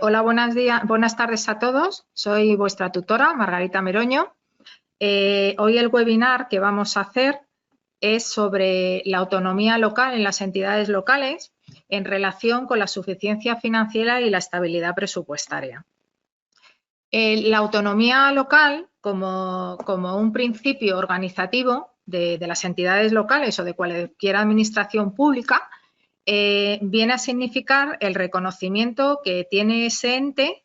Hola, buenas tardes a todos. Soy vuestra tutora, Margarita Meroño. Hoy el webinar que vamos a hacer es sobre la autonomía local en las entidades locales en relación con la suficiencia financiera y la estabilidad presupuestaria. La autonomía local, como un principio organizativo de las entidades locales o de cualquier administración pública, viene a significar el reconocimiento que tiene ese ente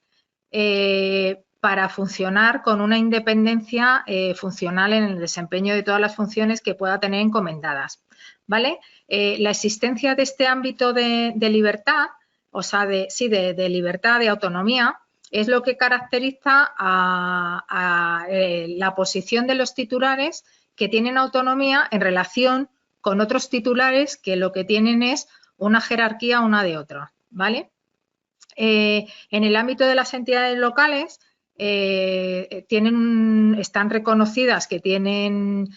para funcionar con una independencia funcional en el desempeño de todas las funciones que pueda tener encomendadas, ¿vale? La existencia de este ámbito de libertad, o sea, de libertad, de autonomía, es lo que caracteriza a la posición de los titulares que tienen autonomía en relación con otros titulares que lo que tienen es una jerarquía una de otra, ¿vale? En el ámbito de las entidades locales están reconocidas que tienen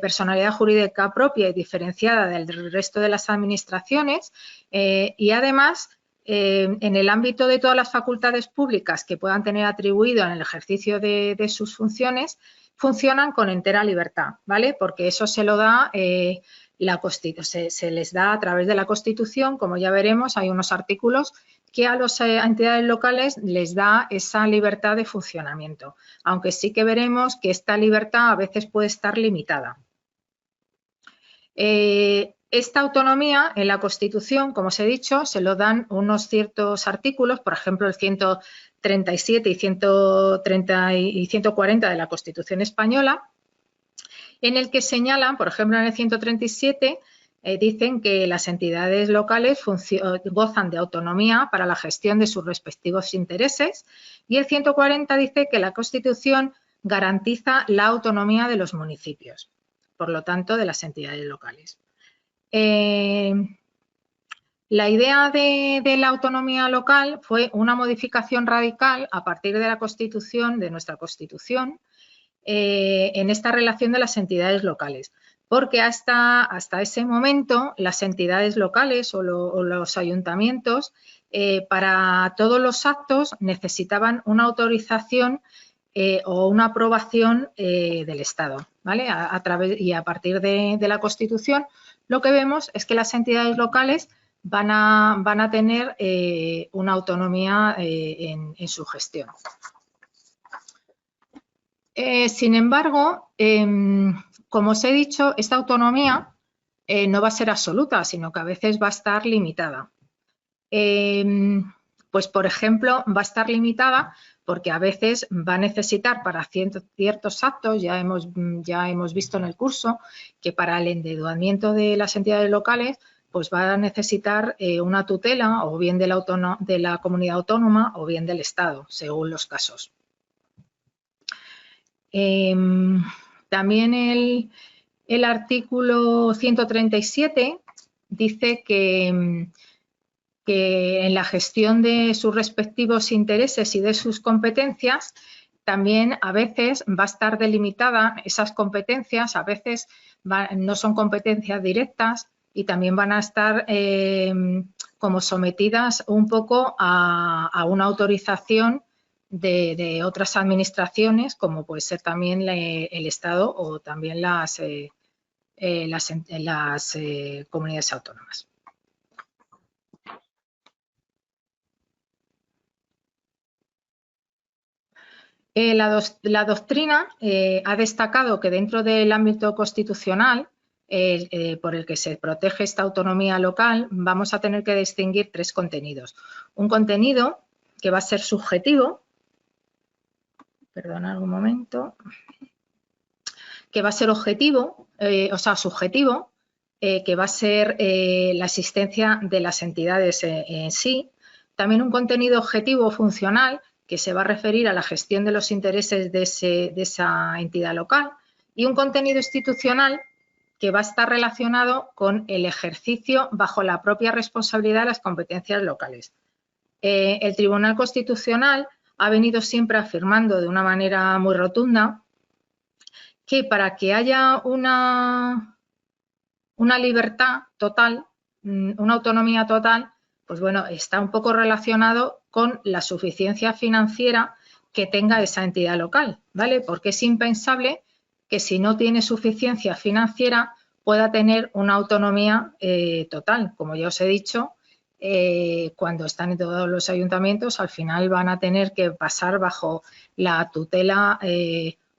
personalidad jurídica propia y diferenciada del resto de las administraciones y además en el ámbito de todas las facultades públicas que puedan tener atribuido en el ejercicio de sus funciones, funcionan con entera libertad, ¿vale? Porque eso se lo da se les da a través de la Constitución, como ya veremos, hay unos artículos que a las entidades locales les da esa libertad de funcionamiento, aunque sí que veremos que esta libertad a veces puede estar limitada. Esta autonomía en la Constitución, como os he dicho, se lo dan unos ciertos artículos, por ejemplo, el 137 y 140 de la Constitución española, en el que señalan, por ejemplo, en el 137, dicen que las entidades locales gozan de autonomía para la gestión de sus respectivos intereses y el 140 dice que la Constitución garantiza la autonomía de los municipios, por lo tanto, de las entidades locales. La idea de la autonomía local fue una modificación radical a partir de la Constitución, de nuestra Constitución, en esta relación de las entidades locales, porque hasta ese momento las entidades locales o los ayuntamientos para todos los actos necesitaban una autorización o una aprobación del Estado, ¿vale? Y a partir de la Constitución lo que vemos es que las entidades locales van a tener una autonomía en su gestión. Sin embargo, como os he dicho, esta autonomía no va a ser absoluta, sino que a veces va a estar limitada. Pues, por ejemplo, va a estar limitada porque a veces va a necesitar para ciertos actos, ya hemos visto en el curso, que para el endeudamiento de las entidades locales, pues va a necesitar una tutela o bien de la comunidad autónoma o bien del Estado, según los casos. También el artículo 137 dice que en la gestión de sus respectivos intereses y de sus competencias también a veces va a estar delimitada esas competencias, a veces no son competencias directas y también van a estar como sometidas un poco a una autorización de otras administraciones, como puede ser también el Estado o también las comunidades autónomas. La doctrina ha destacado que dentro del ámbito constitucional por el que se protege esta autonomía local, vamos a tener que distinguir tres contenidos. Un contenido que va a ser subjetivo, perdonad un momento, que va a ser objetivo, subjetivo, que va a ser la existencia de las entidades en sí. También un contenido objetivo funcional, que se va a referir a la gestión de los intereses de esa entidad local. Y un contenido institucional, que va a estar relacionado con el ejercicio bajo la propia responsabilidad de las competencias locales. El Tribunal Constitucional ha venido siempre afirmando de una manera muy rotunda que para que haya una libertad total, una autonomía total, Pues bueno, está un poco relacionado con la suficiencia financiera que tenga esa entidad local, ¿vale? Porque es impensable que si no tiene suficiencia financiera pueda tener una autonomía total. Como ya os he dicho, cuando están en todos los ayuntamientos, al final van a tener que pasar bajo la tutela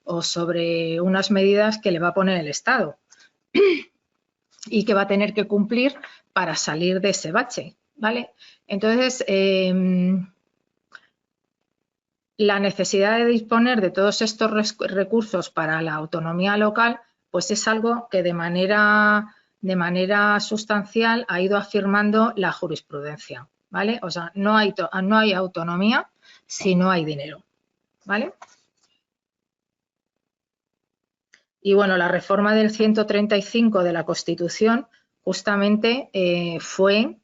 o sobre unas medidas que le va a poner el Estado y que va a tener que cumplir para salir de ese bache, ¿vale? Entonces, la necesidad de disponer de todos estos recursos para la autonomía local, pues es algo que de manera sustancial ha ido afirmando la jurisprudencia, ¿vale? O sea, no hay autonomía si no hay dinero, ¿vale? Y bueno, la reforma del 135 de la Constitución justamente fue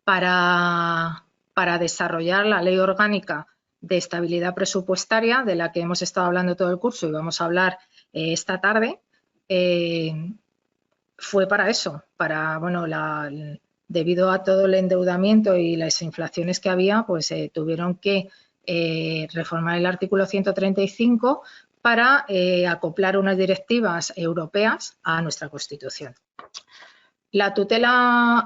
para desarrollar la Ley Orgánica de Estabilidad Presupuestaria, de la que hemos estado hablando todo el curso y vamos a hablar esta tarde. Fue para eso, bueno, debido a todo el endeudamiento y las inflaciones que había, pues tuvieron que reformar el artículo 135 para acoplar unas directivas europeas a nuestra Constitución. La tutela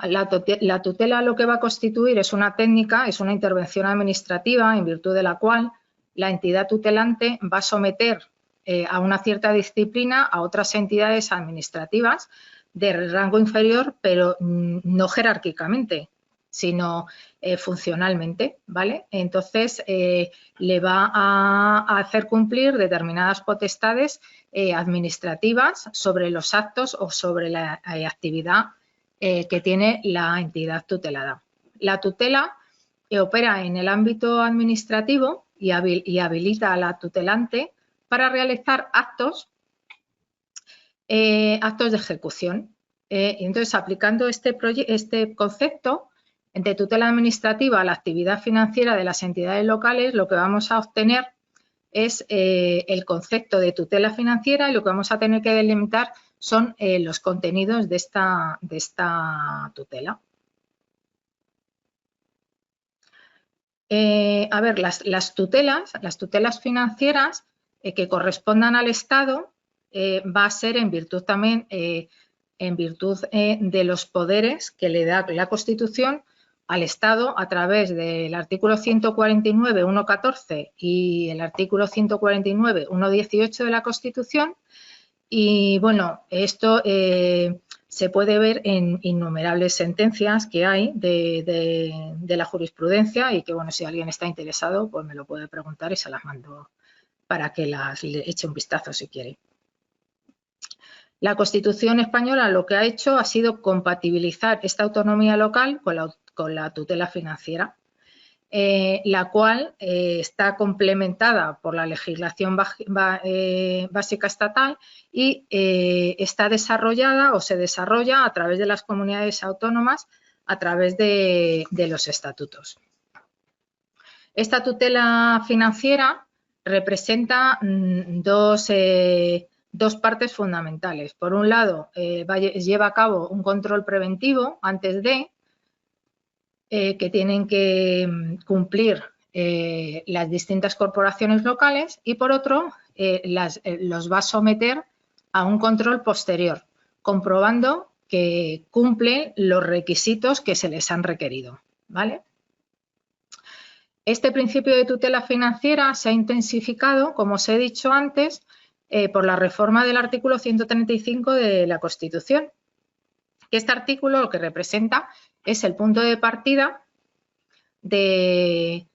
lo que va a constituir es una técnica, es una intervención administrativa en virtud de la cual la entidad tutelante va a someter a una cierta disciplina a otras entidades administrativas de rango inferior, pero no jerárquicamente, sino funcionalmente, ¿vale? Entonces, le va a hacer cumplir determinadas potestades administrativas sobre los actos o sobre la actividad que tiene la entidad tutelada. La tutela opera en el ámbito administrativo y habilita a la tutelante para realizar actos de ejecución. Entonces, aplicando este concepto de tutela administrativa a la actividad financiera de las entidades locales, lo que vamos a obtener es el concepto de tutela financiera y lo que vamos a tener que delimitar son los contenidos de esta tutela. A ver, las tutelas financieras que correspondan al Estado va a ser en virtud también de los poderes que le da la Constitución al Estado a través del artículo 149, 1.14 y el artículo 149, 1.18 de la Constitución. Y bueno, esto se puede ver en innumerables sentencias que hay de la jurisprudencia y que, bueno, si alguien está interesado, pues me lo puede preguntar y se las mando para que le eche un vistazo si quiere. La Constitución española lo que ha hecho ha sido compatibilizar esta autonomía local con la tutela financiera, la cual está complementada por la legislación básica estatal y está desarrollada o se desarrolla a través de las comunidades autónomas a través de los estatutos. Esta tutela financiera representa dos partes fundamentales. Por un lado, lleva a cabo un control preventivo antes de que tienen que cumplir las distintas corporaciones locales y, por otro, los va a someter a un control posterior, comprobando que cumplen los requisitos que se les han requerido, ¿vale? Este principio de tutela financiera se ha intensificado, como os he dicho antes, por la reforma del artículo 135 de la Constitución. Este artículo lo que representa es el punto de partida de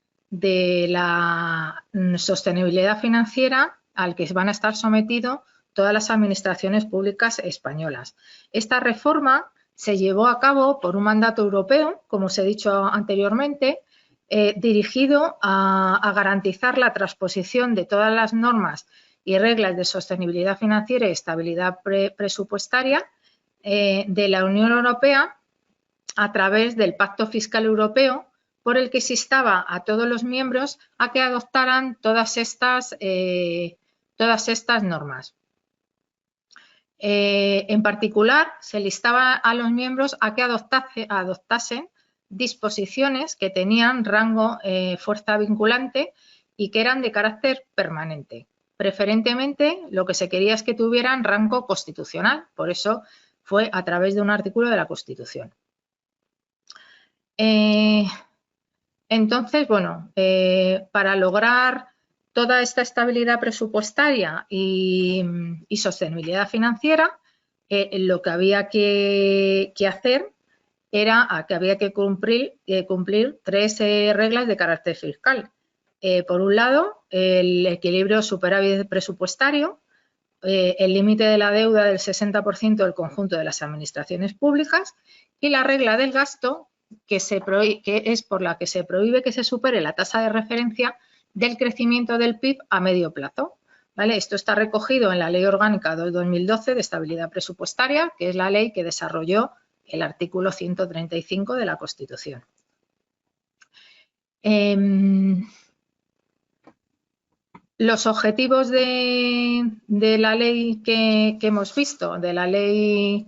la sostenibilidad financiera al que van a estar sometidos todas las administraciones públicas españolas. Esta reforma se llevó a cabo por un mandato europeo, como os he dicho anteriormente, dirigido a garantizar la transposición de todas las normas y reglas de sostenibilidad financiera y estabilidad presupuestaria de la Unión Europea a través del Pacto Fiscal Europeo, por el que se instaba a todos los miembros a que adoptaran todas estas normas. En particular, se le instaba a los miembros a que adoptasen disposiciones que tenían rango fuerza vinculante y que eran de carácter permanente. Preferentemente, lo que se quería es que tuvieran rango constitucional, por eso fue a través de un artículo de la Constitución. Entonces, bueno, para lograr toda esta estabilidad presupuestaria y sostenibilidad financiera, lo que había que hacer era que había que cumplir tres reglas de carácter fiscal. Por un lado, el equilibrio superávit presupuestario, el límite de la deuda del 60% del conjunto de las administraciones públicas y la regla del gasto, que es por la que se prohíbe que se supere la tasa de referencia del crecimiento del PIB a medio plazo. ¿Vale? Esto está recogido en la Ley Orgánica 2/2012 de Estabilidad Presupuestaria, que es la ley que desarrolló el artículo 135 de la Constitución. Los objetivos de la ley que hemos visto, de la ley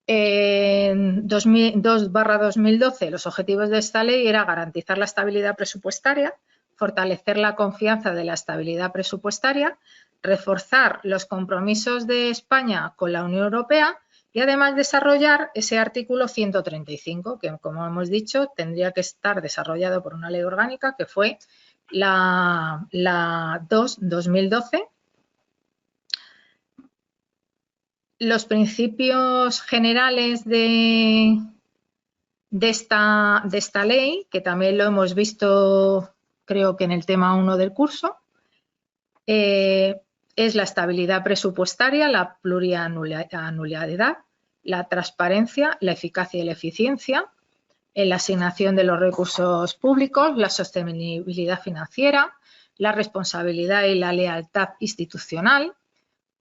2/2012, los objetivos de esta ley era garantizar la estabilidad presupuestaria, fortalecer la confianza de la estabilidad presupuestaria, reforzar los compromisos de España con la Unión Europea y además desarrollar ese artículo 135, que como hemos dicho tendría que estar desarrollado por una ley orgánica que fue la 2/2012. Los principios generales de esta ley, que también lo hemos visto creo que en el tema 1 del curso, es la estabilidad presupuestaria, la plurianualidad, la transparencia, la eficacia y la eficiencia, en la asignación de los recursos públicos, la sostenibilidad financiera, la responsabilidad y la lealtad institucional.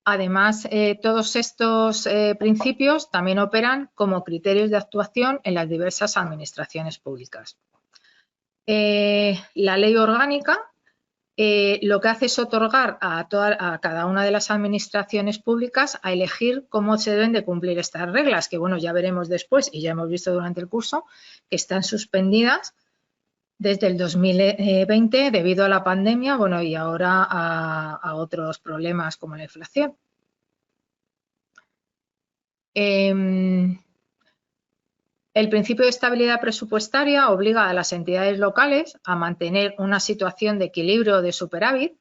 Además, todos estos principios también operan como criterios de actuación en las diversas administraciones públicas. La ley orgánica lo que hace es otorgar a cada una de las administraciones públicas a elegir cómo se deben de cumplir estas reglas, que bueno, ya veremos después y ya hemos visto durante el curso que están suspendidas desde el 2020 debido a la pandemia, bueno, y ahora a otros problemas como la inflación. El principio de estabilidad presupuestaria obliga a las entidades locales a mantener una situación de equilibrio o de superávit,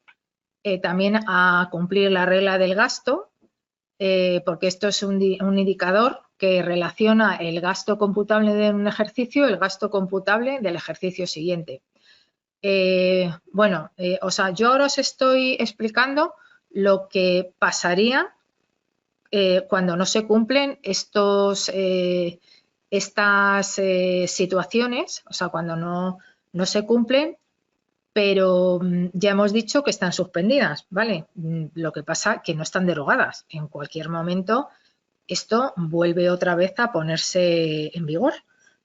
también a cumplir la regla del gasto, porque esto es un indicador que relaciona el gasto computable de un ejercicio y el gasto computable del ejercicio siguiente. O sea, yo ahora os estoy explicando lo que pasaría cuando no se cumplen estas situaciones, o sea, cuando no se cumplen, pero ya hemos dicho que están suspendidas, ¿vale? Lo que pasa es que no están derogadas. En cualquier momento esto vuelve otra vez a ponerse en vigor,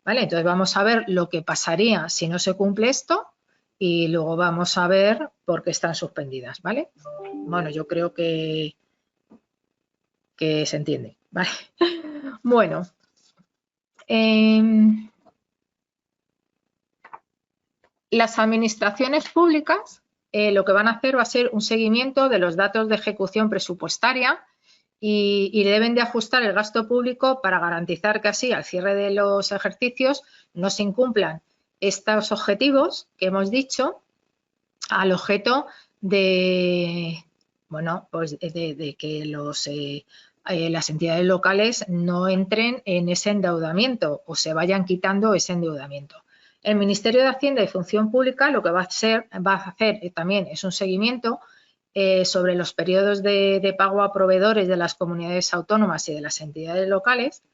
¿vale? Entonces vamos a ver lo que pasaría si no se cumple esto y luego vamos a ver por qué están suspendidas, ¿vale? Bueno, yo creo que se entiende, ¿vale? Bueno, las administraciones públicas lo que van a hacer va a ser un seguimiento de los datos de ejecución presupuestaria y deben de ajustar el gasto público para garantizar que así al cierre de los ejercicios no se incumplan estos objetivos que hemos dicho al objeto de, bueno, pues de que las entidades locales no entren en ese endeudamiento o se vayan quitando ese endeudamiento. El Ministerio de Hacienda y Función Pública lo que va a hacer también es un seguimiento sobre los periodos de pago a proveedores de las comunidades autónomas y de las entidades locales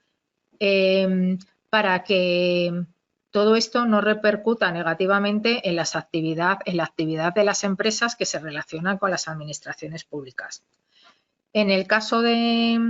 para que todo esto no repercuta negativamente en la actividad de las empresas que se relacionan con las administraciones públicas. En el caso de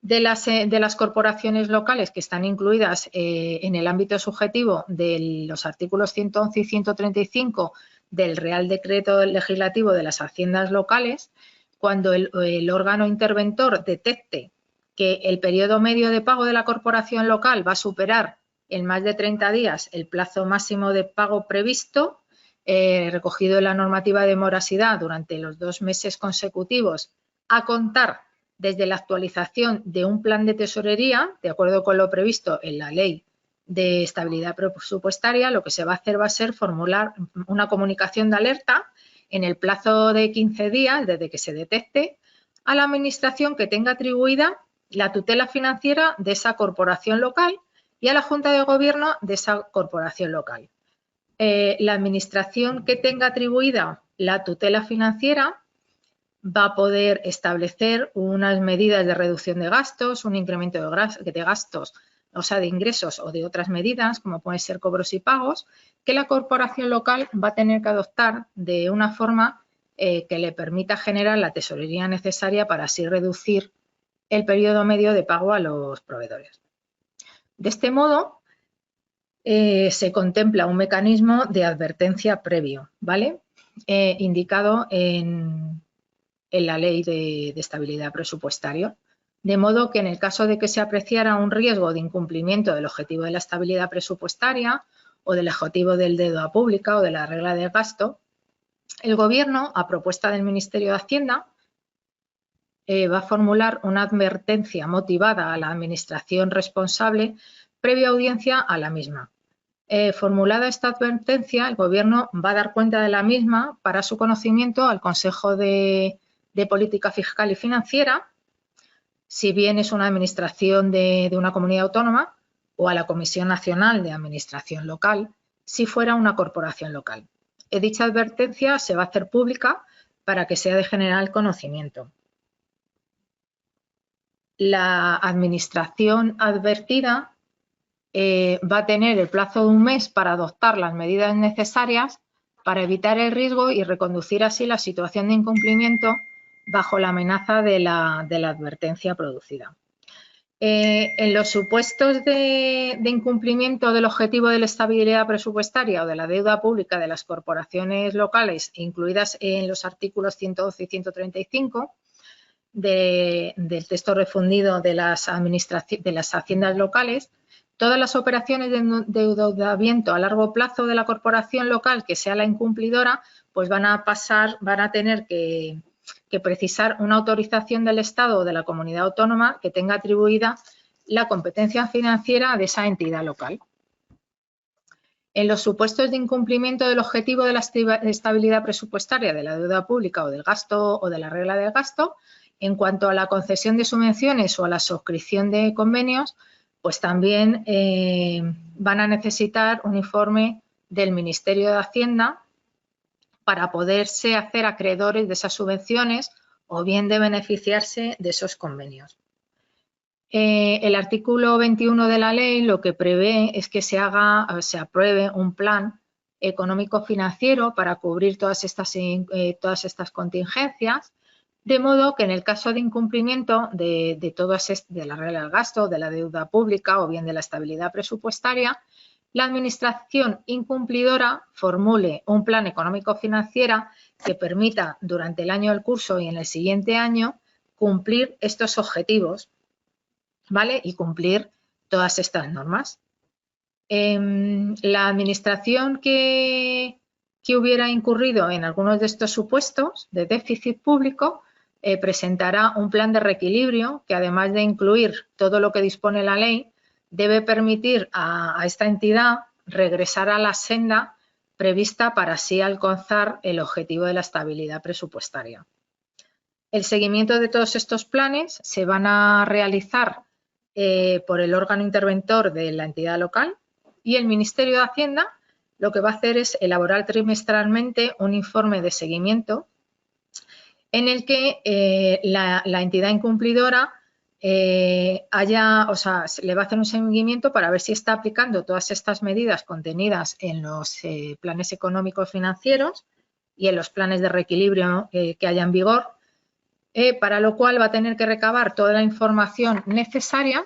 las corporaciones locales que están incluidas en el ámbito subjetivo de los artículos 111 y 135 del Real Decreto Legislativo de las Haciendas Locales, cuando el órgano interventor detecte que el periodo medio de pago de la corporación local va a superar en más de 30 días el plazo máximo de pago previsto, recogido en la normativa de morosidad durante los 2 meses consecutivos a contar desde la actualización de un plan de tesorería, de acuerdo con lo previsto en la Ley de Estabilidad Presupuestaria. Lo que se va a hacer va a ser formular una comunicación de alerta en el plazo de 15 días desde que se detecte a la Administración que tenga atribuida la tutela financiera de esa corporación local y a la Junta de Gobierno de esa corporación local. La Administración que tenga atribuida la tutela financiera va a poder establecer unas medidas de reducción de gastos, un incremento de gastos, o sea, de ingresos o de otras medidas, como pueden ser cobros y pagos, que la corporación local va a tener que adoptar de una forma que le permita generar la tesorería necesaria para así reducir el periodo medio de pago a los proveedores. De este modo, se contempla un mecanismo de advertencia previo, ¿vale? Indicado en la Ley de Estabilidad Presupuestaria, de modo que en el caso de que se apreciara un riesgo de incumplimiento del objetivo de la estabilidad presupuestaria o del objetivo del deuda pública o de la regla del gasto, el Gobierno, a propuesta del Ministerio de Hacienda, va a formular una advertencia motivada a la Administración responsable previa audiencia a la misma. Formulada esta advertencia, el Gobierno va a dar cuenta de la misma para su conocimiento al Consejo de Política Fiscal y Financiera, si bien es una administración de una comunidad autónoma, o a la Comisión Nacional de Administración Local, si fuera una corporación local. Dicha advertencia se va a hacer pública para que sea de general conocimiento. La administración advertida va a tener el plazo de un mes para adoptar las medidas necesarias para evitar el riesgo y reconducir así la situación de incumplimiento bajo la amenaza de la advertencia producida. En los supuestos de incumplimiento del objetivo de la estabilidad presupuestaria o de la deuda pública de las corporaciones locales, incluidas en los artículos 112 y 135 del texto refundido de las haciendas locales, todas las operaciones de endeudamiento a largo plazo de la corporación local que sea la incumplidora, pues van a tener que precisar una autorización del Estado o de la comunidad autónoma que tenga atribuida la competencia financiera de esa entidad local. En los supuestos de incumplimiento del objetivo de la estabilidad presupuestaria de la deuda pública o del gasto o de la regla del gasto, en cuanto a la concesión de subvenciones o a la suscripción de convenios, pues también van a necesitar un informe del Ministerio de Hacienda para poderse hacer acreedores de esas subvenciones o bien de beneficiarse de esos convenios. El artículo 21 de la ley lo que prevé es que se apruebe un plan económico-financiero para cubrir todas estas contingencias, de modo que en el caso de incumplimiento de la regla del gasto, de la deuda pública o bien de la estabilidad presupuestaria, la Administración incumplidora formule un plan económico-financiero que permita durante el año del curso y en el siguiente año cumplir estos objetivos, ¿vale? Y cumplir todas estas normas. La Administración que hubiera incurrido en algunos de estos supuestos de déficit público presentará un plan de reequilibrio que, además de incluir todo lo que dispone la ley, debe permitir a esta entidad regresar a la senda prevista para así alcanzar el objetivo de la estabilidad presupuestaria. El seguimiento de todos estos planes se van a realizar por el órgano interventor de la entidad local, y el Ministerio de Hacienda lo que va a hacer es elaborar trimestralmente un informe de seguimiento en el que la entidad incumplidora le va a hacer un seguimiento para ver si está aplicando todas estas medidas contenidas en los planes económicos financieros y en los planes de reequilibrio que haya en vigor, para lo cual va a tener que recabar toda la información necesaria,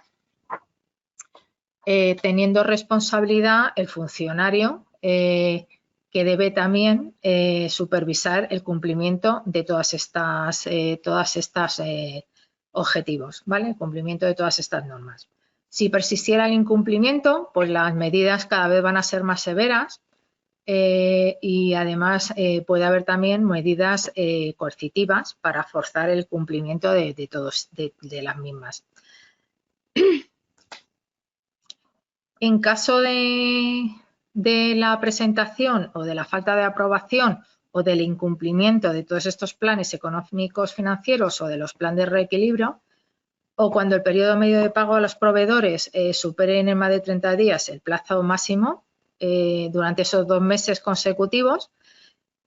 teniendo responsabilidad el funcionario que debe también supervisar el cumplimiento de todas estas objetivos, ¿vale? El cumplimiento de todas estas normas. Si persistiera el incumplimiento, pues las medidas cada vez van a ser más severas y además puede haber también medidas coercitivas para forzar el cumplimiento de las mismas. En caso de la presentación o de la falta de aprobación o del incumplimiento de todos estos planes económicos financieros o de los planes de reequilibrio, o cuando el periodo medio de pago a los proveedores supere en más de 30 días el plazo máximo durante esos 2 meses consecutivos,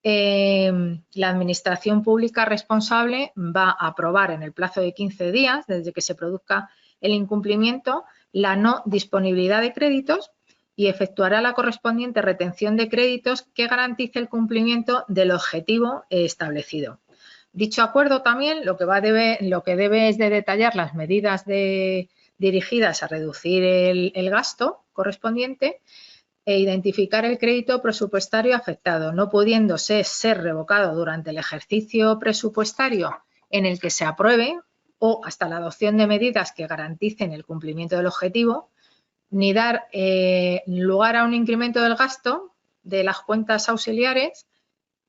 la Administración Pública responsable va a aprobar en el plazo de 15 días desde que se produzca el incumplimiento la no disponibilidad de créditos y efectuará la correspondiente retención de créditos que garantice el cumplimiento del objetivo establecido. Dicho acuerdo también lo que debe es de detallar las medidas dirigidas a reducir el gasto correspondiente e identificar el crédito presupuestario afectado, no pudiéndose ser revocado durante el ejercicio presupuestario en el que se apruebe o hasta la adopción de medidas que garanticen el cumplimiento del objetivo, ni dar lugar a un incremento del gasto de las cuentas auxiliares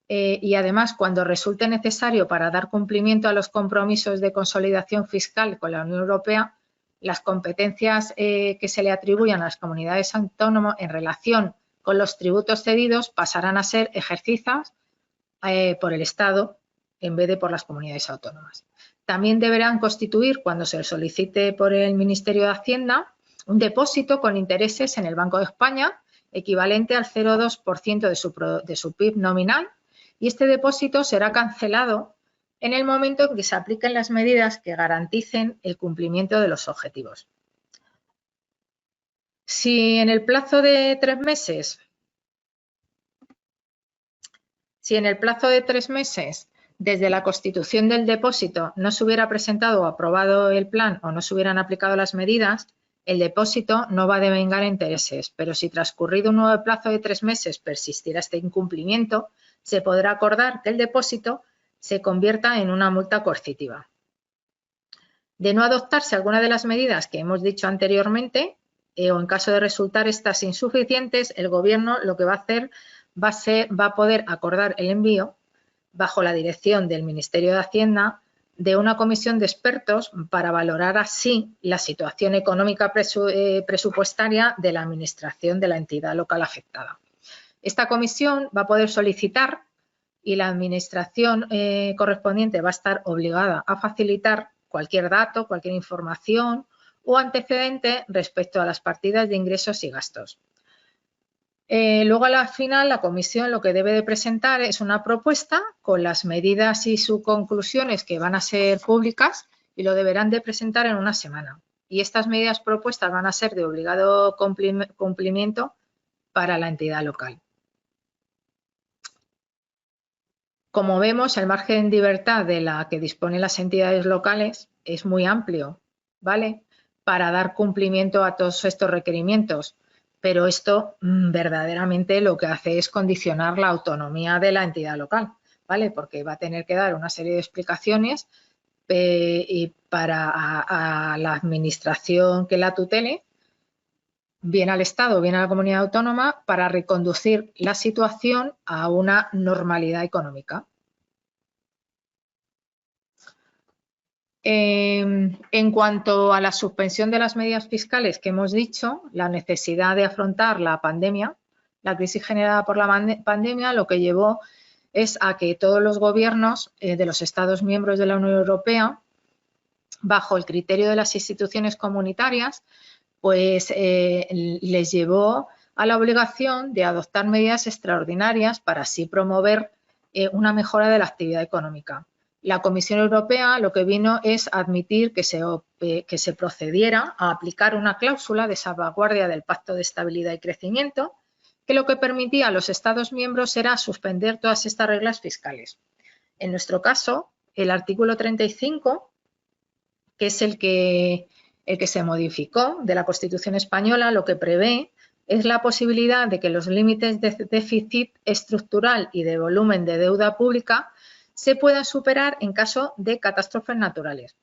y además cuando resulte necesario para dar cumplimiento a los compromisos de consolidación fiscal con la Unión Europea, las competencias que se le atribuyan a las comunidades autónomas en relación con los tributos cedidos pasarán a ser ejercidas por el Estado en vez de por las comunidades autónomas. También deberán constituir, cuando se solicite por el Ministerio de Hacienda, un depósito con intereses en el Banco de España equivalente al 0,2% de su PIB nominal y este depósito será cancelado en el momento en que se apliquen las medidas que garanticen el cumplimiento de los objetivos. Si en el plazo de 3 meses desde la constitución del depósito no se hubiera presentado o aprobado el plan o no se hubieran aplicado las medidas, el depósito no va a devengar intereses, pero si transcurrido un nuevo plazo de 3 meses persistiera este incumplimiento, se podrá acordar que el depósito se convierta en una multa coercitiva. De no adoptarse alguna de las medidas que hemos dicho anteriormente, o en caso de resultar estas insuficientes, el Gobierno lo que va a hacer va a poder acordar el envío, bajo la dirección del Ministerio de Hacienda, de una comisión de expertos para valorar así la situación económica presupuestaria de la administración de la entidad local afectada. Esta comisión va a poder solicitar y la administración correspondiente va a estar obligada a facilitar cualquier dato, cualquier información o antecedente respecto a las partidas de ingresos y gastos. Luego, al final, la comisión lo que debe de presentar es una propuesta con las medidas y sus conclusiones que van a ser públicas y lo deberán de presentar en una semana. Y estas medidas propuestas van a ser de obligado cumplimiento para la entidad local. Como vemos, el margen de libertad de la que disponen las entidades locales es muy amplio, ¿vale?, para dar cumplimiento a todos estos requerimientos. Pero esto verdaderamente lo que hace es condicionar la autonomía de la entidad local, ¿vale? Porque va a tener que dar una serie de explicaciones y a la administración que la tutele, bien al Estado, bien a la comunidad autónoma, para reconducir la situación a una normalidad económica. En cuanto a la suspensión de las medidas fiscales que hemos dicho, la necesidad de afrontar la pandemia, la crisis generada por la pandemia, lo que llevó es a que todos los gobiernos de los Estados miembros de la Unión Europea, bajo el criterio de las instituciones comunitarias, pues les llevó a la obligación de adoptar medidas extraordinarias para así promover una mejora de la actividad económica. La Comisión Europea lo que vino es admitir que se procediera a aplicar una cláusula de salvaguardia del Pacto de Estabilidad y Crecimiento, que lo que permitía a los Estados miembros era suspender todas estas reglas fiscales. En nuestro caso, el artículo 35, que es el que se modificó de la Constitución española, lo que prevé es la posibilidad de que los límites de déficit estructural y de volumen de deuda pública se puedan superar en caso de catástrofes naturales.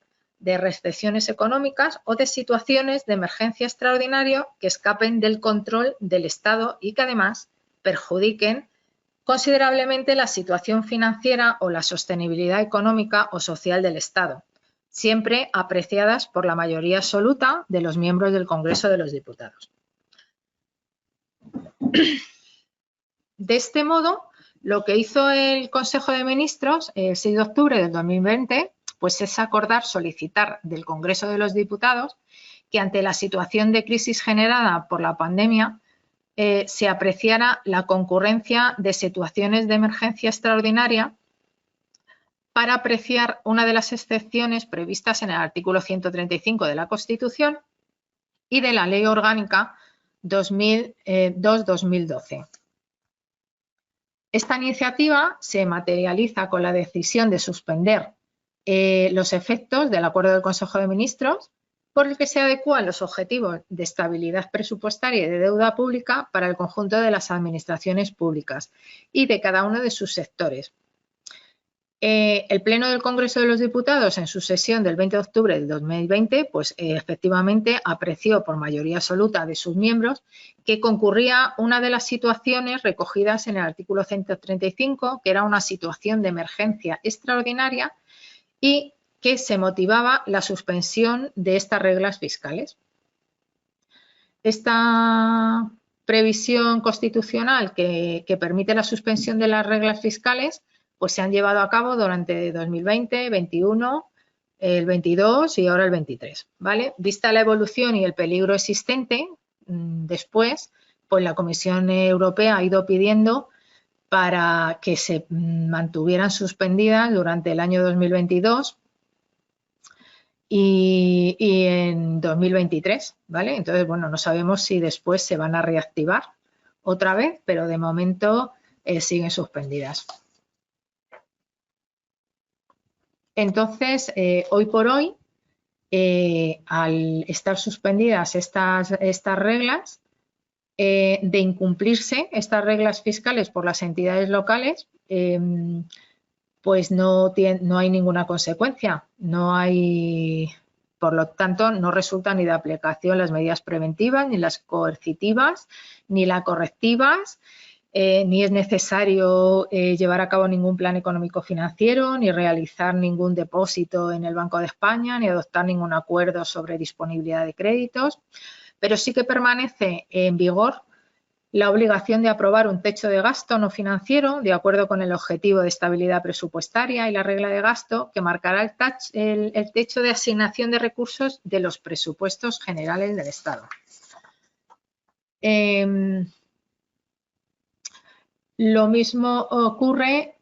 de restricciones económicas o de situaciones de emergencia extraordinaria que escapen del control del Estado y que además perjudiquen considerablemente la situación financiera o la sostenibilidad económica o social del Estado, siempre apreciadas por la mayoría absoluta de los miembros del Congreso de los Diputados. De este modo, lo que hizo el Consejo de Ministros el 6 de octubre del 2020 pues es acordar solicitar del Congreso de los Diputados que ante la situación de crisis generada por la pandemia se apreciara la concurrencia de situaciones de emergencia extraordinaria para apreciar una de las excepciones previstas en el artículo 135 de la Constitución y de la Ley Orgánica 2-2012. Esta iniciativa se materializa con la decisión de suspender los efectos del acuerdo del Consejo de Ministros por el que se adecúan los objetivos de estabilidad presupuestaria y de deuda pública para el conjunto de las administraciones públicas y de cada uno de sus sectores. El Pleno del Congreso de los Diputados, en su sesión del 20 de octubre del 2020, pues efectivamente apreció por mayoría absoluta de sus miembros que concurría una de las situaciones recogidas en el artículo 135, que era una situación de emergencia extraordinaria y que se motivaba la suspensión de estas reglas fiscales. Esta previsión constitucional que permite la suspensión de las reglas fiscales pues se han llevado a cabo durante 2020, 21, el 22 y ahora el 23, ¿vale? Vista la evolución y el peligro existente, después, pues la Comisión Europea ha ido pidiendo para que se mantuvieran suspendidas durante el año 2022 y en 2023, ¿vale? Entonces, bueno, no sabemos si después se van a reactivar otra vez, pero de momento siguen suspendidas. Entonces, hoy por hoy, al estar suspendidas estas reglas, de incumplirse estas reglas fiscales por las entidades locales, pues no hay ninguna consecuencia, por lo tanto, no resultan ni de aplicación las medidas preventivas, ni las coercitivas, ni las correctivas, ni es necesario llevar a cabo ningún plan económico financiero, ni realizar ningún depósito en el Banco de España, ni adoptar ningún acuerdo sobre disponibilidad de créditos, pero sí que permanece en vigor la obligación de aprobar un techo de gasto no financiero de acuerdo con el objetivo de estabilidad presupuestaria y la regla de gasto que marcará el techo de asignación de recursos de los presupuestos generales del Estado. Lo mismo ocurre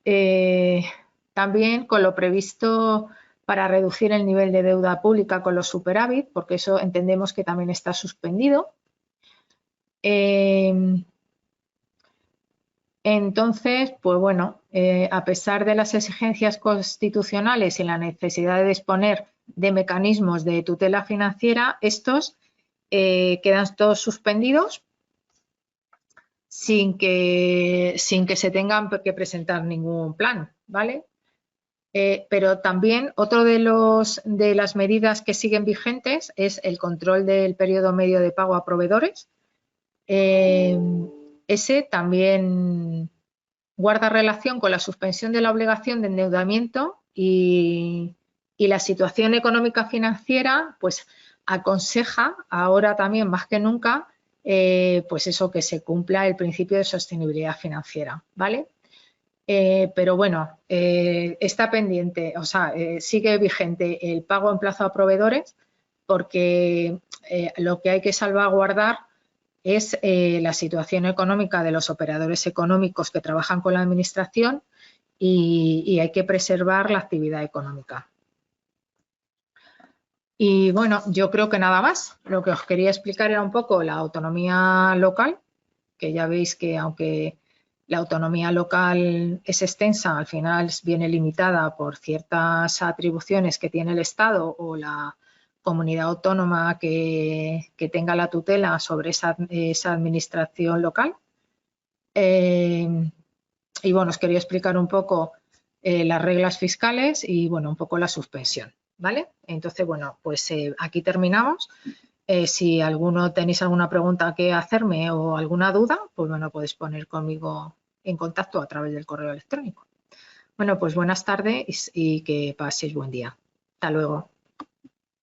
también con lo previsto para reducir el nivel de deuda pública con los superávit, porque eso entendemos que también está suspendido. Entonces, pues bueno, a pesar de las exigencias constitucionales y la necesidad de disponer de mecanismos de tutela financiera, estos quedan todos suspendidos sin que se tengan que presentar ningún plan, ¿vale? Pero también otro de las medidas que siguen vigentes es el control del periodo medio de pago a proveedores. Ese también guarda relación con la suspensión de la obligación de endeudamiento y la situación económica financiera pues aconseja ahora también más que nunca pues eso, que se cumpla el principio de sostenibilidad financiera, ¿vale? Pero bueno, está pendiente, o sea, sigue vigente el pago en plazo a proveedores porque lo que hay que salvaguardar es la situación económica de los operadores económicos que trabajan con la administración y hay que preservar la actividad económica. Y bueno, yo creo que nada más. Lo que os quería explicar era un poco la autonomía local, que ya veis que aunque la autonomía local es extensa, al final viene limitada por ciertas atribuciones que tiene el Estado o la comunidad autónoma que tenga la tutela sobre esa administración local. Y bueno, os quería explicar un poco las reglas fiscales y bueno, un poco la suspensión, ¿vale? Entonces, bueno, pues aquí terminamos. Si alguno tenéis alguna pregunta que hacerme o alguna duda, pues bueno, podéis poner conmigo en contacto a través del correo electrónico. Bueno, pues buenas tardes y que paséis buen día. Hasta luego.